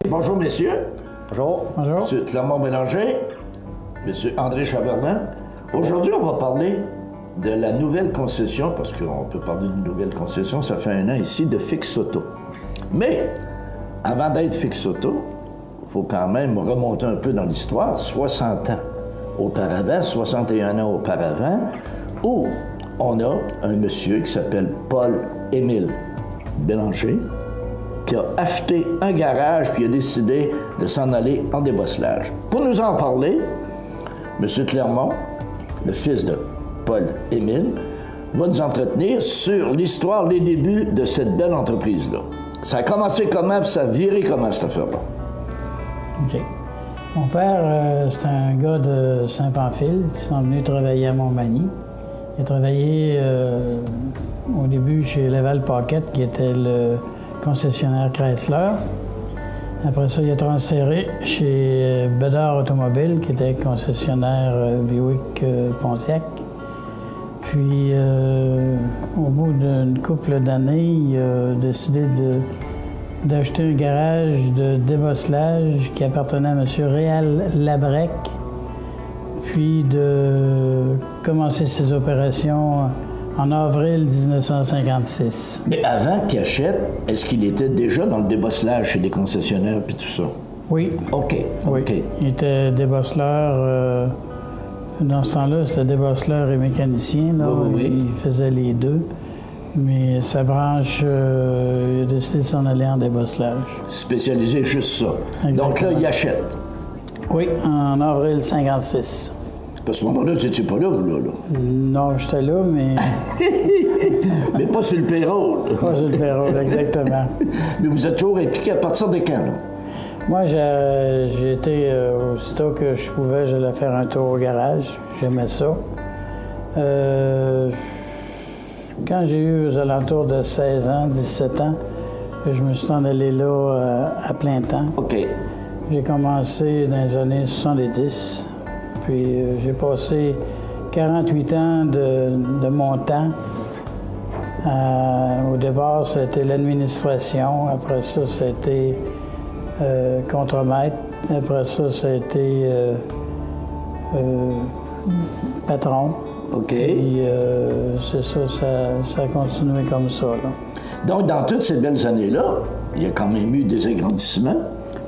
Bonjour, messieurs. Bonjour. Bonjour. Monsieur Clermont-Bélanger, monsieur André Chaberlin. Aujourd'hui, on va parler de la nouvelle concession, parce qu'on peut parler d'une nouvelle concession, ça fait 1 an ici, de Fix Auto. Mais, avant d'être Fix Auto, il faut quand même remonter un peu dans l'histoire, 60 ans auparavant, 61 ans auparavant, où on a un monsieur qui s'appelle Paul-Émile Bélanger, qui a acheté un garage puis a décidé de s'en aller en débosselage. Pour nous en parler, M. Clermont, le fils de Paul-Émile, va nous entretenir sur l'histoire, les débuts de cette belle entreprise-là. Ça a commencé comment, puis ça a viré comment, cette affaire-là? OK. Mon père, c'est un gars de Saint-Pamphile qui s'est venu travailler à Montmagny. Il a travaillé au début chez Laval Pocket, qui était le concessionnaire Chrysler. Après ça, il a transféré chez Bedard Automobile, qui était concessionnaire Buick Pontiac. Puis, au bout d'une couple d'années, il a décidé d'acheter un garage de débosselage qui appartenait à M. Réal Labrec, puis de commencer ses opérations en avril 1956. Mais avant qu'il achète, est-ce qu'il était déjà dans le débosselage chez des concessionnaires puis tout ça? Oui. OK. Oui. OK. Il était débosseleur. Dans ce temps-là, c'était débosseleur et mécanicien. Là. Oui. Il faisait les deux. Mais sa branche, il a décidé de s'en aller en débosselage. Spécialisé juste ça. Exactement. Donc là, il achète. Oui, en avril 56. À ce moment-là, tu n'étais pas là, vous, là? Non, j'étais là, mais Mais pas sur le payroll. pas sur le payroll, exactement. Mais vous êtes toujours impliqué à partir de quand, là? Moi, j'ai été, aussitôt que je pouvais, j'allais faire un tour au garage. J'aimais ça. Quand j'ai eu aux alentours de 16 ans, 17 ans, je me suis en allé là à plein temps. OK. J'ai commencé dans les années 70, puis j'ai passé 48 ans de mon temps. Au départ, c'était l'administration. Après ça, c'était contremaître. Après ça, c'était patron. OK. Puis c'est ça, ça a continué comme ça, là. Donc, dans toutes ces belles années-là, il y a quand même eu des agrandissements.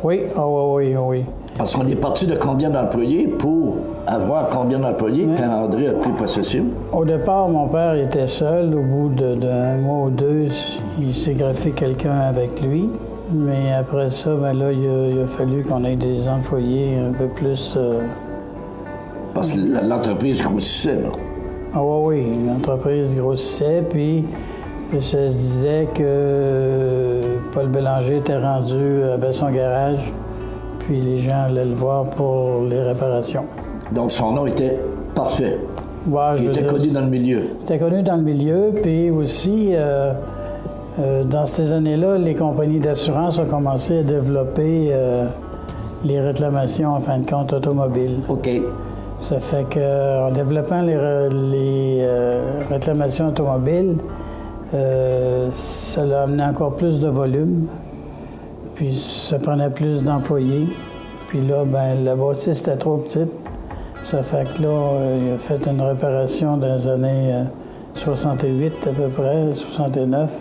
Oui, oui. Parce qu'on est parti de combien d'employés pour avoir combien d'employés quand André a pris possession? Au départ, mon père était seul. Au bout d'un mois ou deux, il s'est greffé quelqu'un avec lui. Mais après ça, ben là, il a fallu qu'on ait des employés un peu plus... Parce que l'entreprise grossissait, là. Ah oui, l'entreprise grossissait, puis ça se disait que Paul Bélanger avait son garage, puis les gens allaient le voir pour les réparations. Donc, son nom était parfait. Ouais, Il était connu dans le milieu. C'était connu dans le milieu, puis aussi, dans ces années-là, les compagnies d'assurance ont commencé à développer les réclamations, en fin de compte, automobiles. OK. Ça fait qu'en développant les réclamations automobiles, ça a amené encore plus de volume, puis ça prenait plus d'employés. Puis là, ben la bâtisse était trop petite. Ça fait que là, il a fait une réparation dans les années 68 à peu près, 69,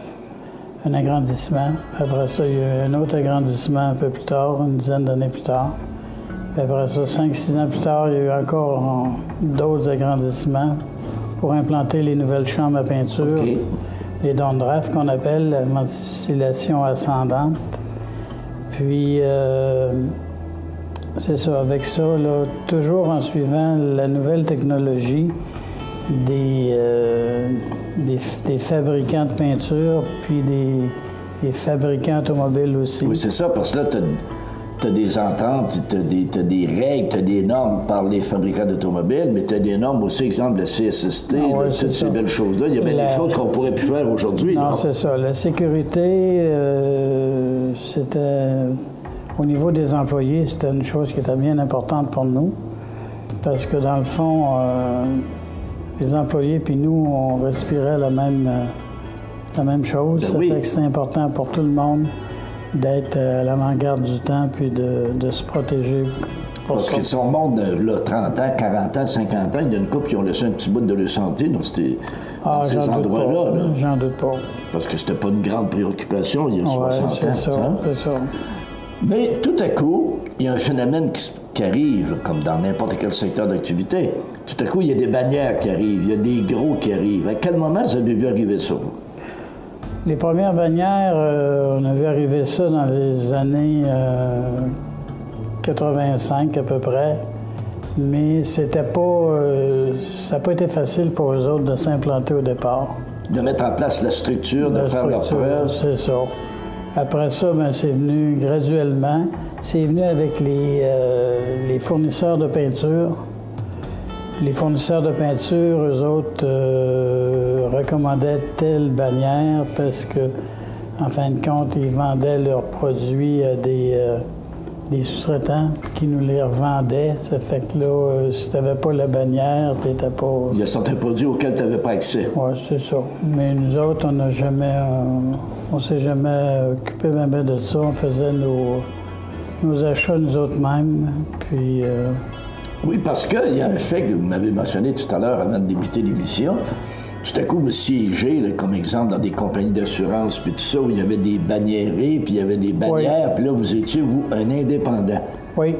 un agrandissement. Après ça, il y a eu un autre agrandissement un peu plus tard, une dizaine d'années plus tard. Puis après ça, 5-6 ans plus tard, il y a eu encore d'autres agrandissements pour implanter les nouvelles chambres à peinture, OK. les down draft qu'on appelle la ventilation ascendante. Puis, c'est ça, avec ça, là, toujours en suivant la nouvelle technologie des fabricants de peinture, puis des fabricants automobiles aussi. Oui, c'est ça, parce que là, tu as des ententes, tu as des règles, tu as des normes par les fabricants d'automobiles, mais tu as des normes aussi, exemple, la CSST, toutes ces belles choses-là. Il y a bien des choses qu'on pourrait plus faire aujourd'hui. Non, c'est ça. La sécurité, c'était... Au niveau des employés, c'était une chose qui était bien importante pour nous, parce que dans le fond, les employés puis nous, on respirait la même chose. Ben Ça oui. fait que c'est important pour tout le monde d'être à l'avant-garde du temps puis de se protéger. Parce que si on monte là, 30 ans, 40 ans, 50 ans, il y a une couple qui ont laissé un petit bout de leur santé dans ces endroits-là. Là. J'en doute pas. Parce que c'était pas une grande préoccupation il y a 60 ans. C'est ça. Mais tout à coup, il y a un phénomène qui arrive, comme dans n'importe quel secteur d'activité. Tout à coup, il y a des bannières qui arrivent, il y a des gros qui arrivent. À quel moment vous avez vu arriver ça? Les premières bannières, on a vu arriver ça dans les années 85 à peu près. Mais c'était pas... ça n'a pas été facile pour eux autres de s'implanter au départ. De mettre en place la structure, de faire leur preuve. C'est ça. Après ça, ben, c'est venu graduellement. C'est venu avec les fournisseurs de peinture. Les fournisseurs de peinture, eux autres, recommandaient telle bannière parce que, en fin de compte, ils vendaient leurs produits à des sous-traitants qui nous les revendaient. Ça fait que là, si tu n'avais pas la bannière, tu n'étais pas... Il y a certains produits auxquels tu n'avais pas accès. Oui, c'est ça. Mais nous autres, on n'a jamais... on s'est jamais occupé même de ça. On faisait nos achats nous autres-mêmes. Puis... Oui, parce qu'il y a un fait que vous m'avez mentionné tout à l'heure avant de débuter l'émission. Tout à coup, vous siégez, là, comme exemple, dans des compagnies d'assurance, puis tout ça, où il y avait des banniérés, puis il y avait des bannières, oui. Puis là, vous étiez, vous, un indépendant. Oui,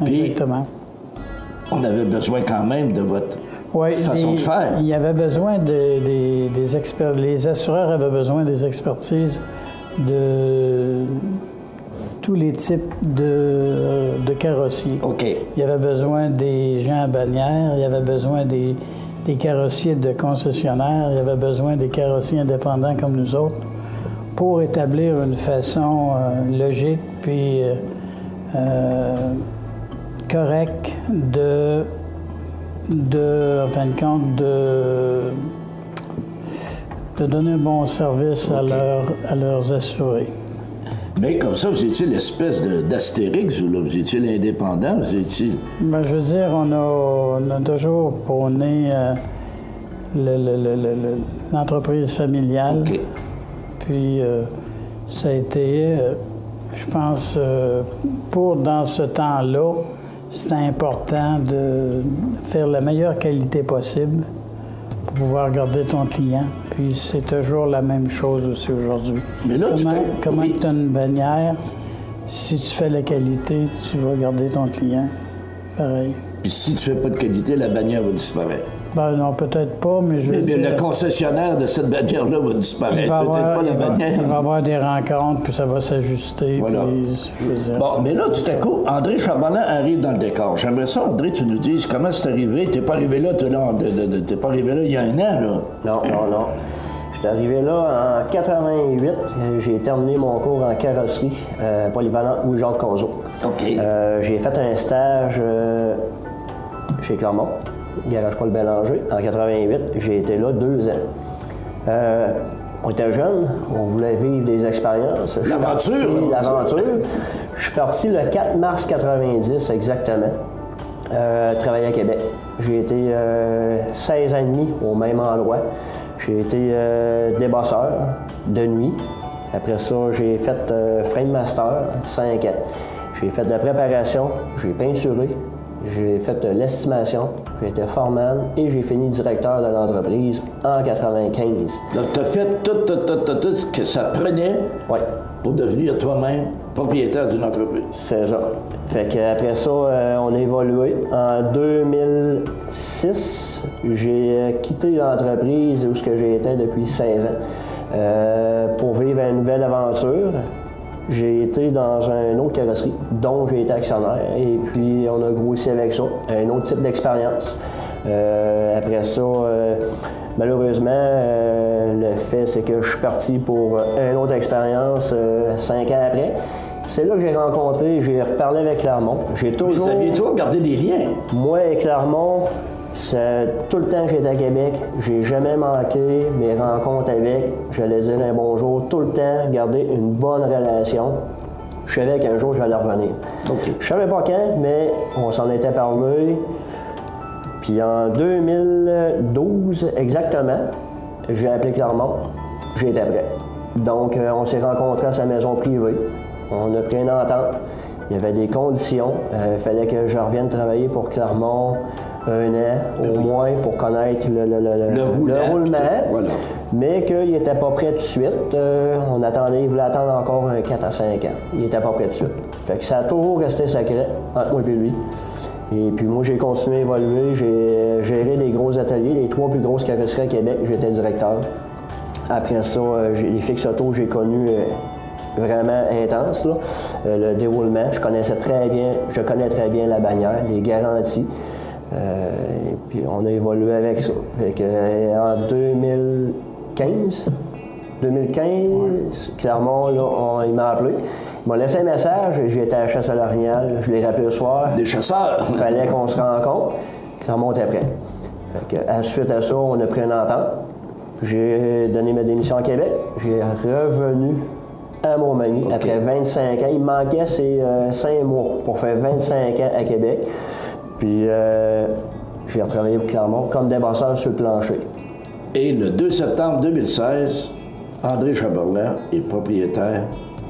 exactement. Puis, on avait besoin quand même de votre façon de faire. Il y avait besoin des experts. Les assureurs avaient besoin des expertises de tous les types de carrossiers. OK. Il y avait besoin des gens à bannière, il y avait besoin des carrossiers de concessionnaires, il y avait besoin des carrossiers indépendants comme nous autres pour établir une façon logique puis correcte en fin de compte, de donner un bon service à leurs assurés. Mais comme ça, vous étiez l'espèce d'Astérix, vous étiez l'indépendant, vous étiez... Bien, je veux dire, on a toujours prôné l'entreprise familiale. OK. Puis, ça a été, je pense, dans ce temps-là, c'était important de faire la meilleure qualité possible pour pouvoir garder ton client. Puis c'est toujours la même chose aussi aujourd'hui. Mais là, comment tu as une bannière, si tu fais la qualité, tu vas garder ton client. Pareil. Puis si tu fais pas de qualité, la bannière va disparaître. Ben non, peut-être pas, mais je veux dire... le concessionnaire de cette bannière-là va disparaître. Peut-être pas la bannière. Il va y avoir des rencontres, puis ça va s'ajuster. Voilà. Puis, je veux dire, bon, mais là, tout à coup, André Charbonnet arrive dans le décor. J'aimerais ça, André, tu nous dises comment c'est arrivé. T'es pas arrivé là, t'es pas arrivé là il y a un an, là. Non. Je suis arrivé là en 88. J'ai terminé mon cours en carrosserie polyvalent Louis-Jacques Conzo. OK. J'ai fait un stage chez Clermont, Garage Paul Bélanger, en 88. J'ai été là 2 ans. On était jeunes, on voulait vivre des expériences. L'aventure. Je suis parti le 4 mars 90 exactement, travailler à Québec. J'ai été 16 ans et demi au même endroit. J'ai été débosseur de nuit. Après ça, j'ai fait frame master, 5 ans. J'ai fait de la préparation, j'ai peinturé, j'ai fait de l'estimation, j'ai été foreman et j'ai fini directeur de l'entreprise en 95. Donc, tu as fait tout ce que ça prenait pour devenir toi-même propriétaire d'une entreprise. C'est ça. Fait qu'après ça, on a évolué. En 2006, j'ai quitté l'entreprise où j'ai été depuis 16 ans pour vivre une nouvelle aventure. J'ai été dans une autre carrosserie dont j'ai été actionnaire et puis on a grossi avec ça, un autre type d'expérience. Après ça, malheureusement, le fait c'est que je suis parti pour une autre expérience 5 ans après. C'est là que j'ai rencontré, j'ai reparlé avec Clermont. J'ai toujours... Vous aviez toujours gardé des liens? Moi et Clermont, tout le temps que j'étais à Québec, j'ai jamais manqué mes rencontres avec. J'allais dire un bonjour tout le temps, garder une bonne relation. Je savais qu'un jour, je vais revenir. Okay. Je savais pas quand, mais on s'en était parlé. Puis en 2012, exactement, j'ai appelé Clermont. J'étais prêt. Donc, on s'est rencontrés à sa maison privée. On a pris une entente. Il y avait des conditions. Il fallait que je revienne travailler pour Clermont un an, au moins, pour connaître le roulement. Voilà. Mais qu'il n'était pas prêt tout de suite. Il voulait attendre encore 4 à 5 ans. Il n'était pas prêt tout de suite. Fait que ça a toujours resté sacré entre moi et lui. Et puis moi, j'ai continué à évoluer. J'ai géré des gros ateliers, les 3 plus grosses carrosseries à Québec. J'étais directeur. Après ça, les fixes auto, j'ai connu vraiment intense. Là. Le déroulement, je connais très bien la bannière, les garanties. Et puis on a évolué avec ça. Fait que, en 2015, Clermont, là, il m'a appelé. Il m'a laissé un message, j'étais à la chasse à l'orignal, je l'ai rappelé le soir. Des chasseurs! Il fallait qu'on se rencontre. Clermont était prêt. Fait que, suite à ça, on a pris une entente. J'ai donné ma démission à Québec. J'ai revenu à Montmagny après 25 ans. Il me manquait ces 5 mois pour faire 25 ans à Québec. Puis j'ai retravaillé pour Clermont comme débosseur sur le plancher. Et le 2 septembre 2016, André Chaberlin est propriétaire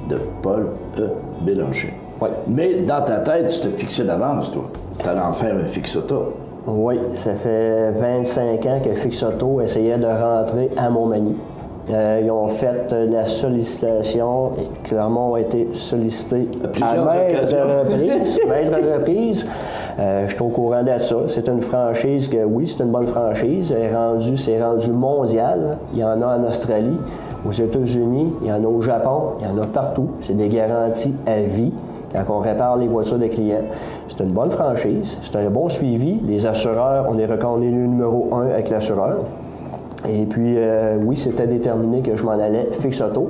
de Paul E. Bélanger. Oui. Mais dans ta tête, tu t'es fixé d'avance, toi. Tu allais en faire un fixe auto. Oui, ça fait 25 ans que Fix Auto essayait de rentrer à Montmagny. Ils ont fait de la sollicitation et Clermont a été sollicité à maintes reprises. Je suis au courant de ça. C'est une franchise que, oui, c'est une bonne franchise. C'est rendu mondial. Il y en a en Australie, aux États-Unis, il y en a au Japon, il y en a partout. C'est des garanties à vie quand on répare les voitures des clients. C'est une bonne franchise, c'est un bon suivi. Les assureurs, on est le numéro 1 avec l'assureur. Et puis, oui, c'était déterminé que je m'en allais Fix Auto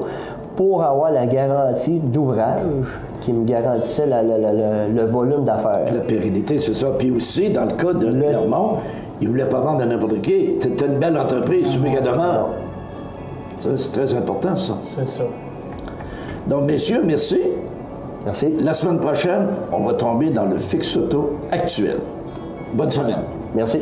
pour avoir la garantie d'ouvrage qui me garantissait le volume d'affaires. La pérennité, c'est ça. Puis aussi, dans le cas de Clermont, ils ne voulaient pas vendre à n'importe qui. C'était une belle entreprise, sur Mégademar. Ça, c'est très important, ça. C'est ça. Donc, messieurs, merci. Merci. La semaine prochaine, on va tomber dans le Fix Auto actuel. Bonne semaine. Merci.